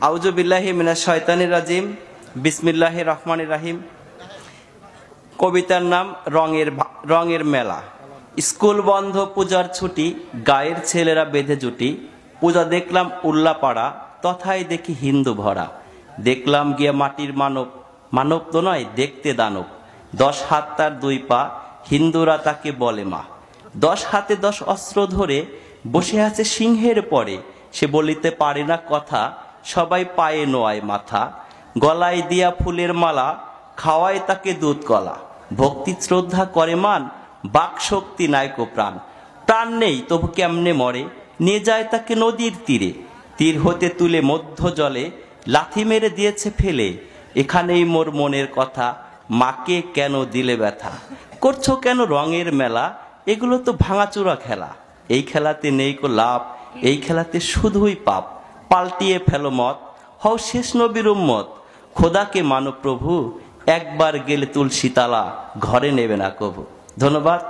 আউযু বিল্লাহি মিনাশ শাইতানির রাজিম। বিসমিল্লাহির রহমানির রহিম। কবিতার নাম রঙের মেলা। স্কুল বন্ধ, পূজার ছুটি, গায়ের ছেলেরা বেঁধে জুটি। পূজা দেখলাম উল্লাপাড়া, তথায় দেখি হিন্দু ভরা। দেখলাম গিয়ে মাটির মানব, মানব তো নয় দেখতে দানব। 10 হাত তার 2 পা, হিন্দুরা তাকে বলে মা। 10 হাতে 10 অস্ত্র ধরে বসে আছে সিংহের পরে। সে বলিতে পারে না কথা, সবাই পায়ে নোয়ায় মাথা। গলায় দিয়া ফুলের মালা, খাওয়ায় তাকে দুধ কলা। ভক্তি শ্রদ্ধা করে মান, বাক শক্তি নায়কো প্রাণ। প্রাণ নেই তবু কেমনে মরে, নিয়ে যায় তাকে নদীর তীরে। তীর হতে তুলে মধ্য জলে, লাথি মেরে দিয়েছে ফেলে। এখানেই মোর মনের কথা, মাকে কেন দিলে ব্যথা। করছো কেন রঙের মেলা, এগুলো তো ভাঙাচোরা খেলা। এই খেলাতে নেই কো লাভ, এই খেলাতে শুধুই পাপ। পাল্টিয়ে ফেলো মত, হও শেষ নবীর উম্মত। খোদাকে মানো প্রভু, একবার গেলে তুলসী তালা, ঘরে নেবে না কভু। ধন্যবাদ।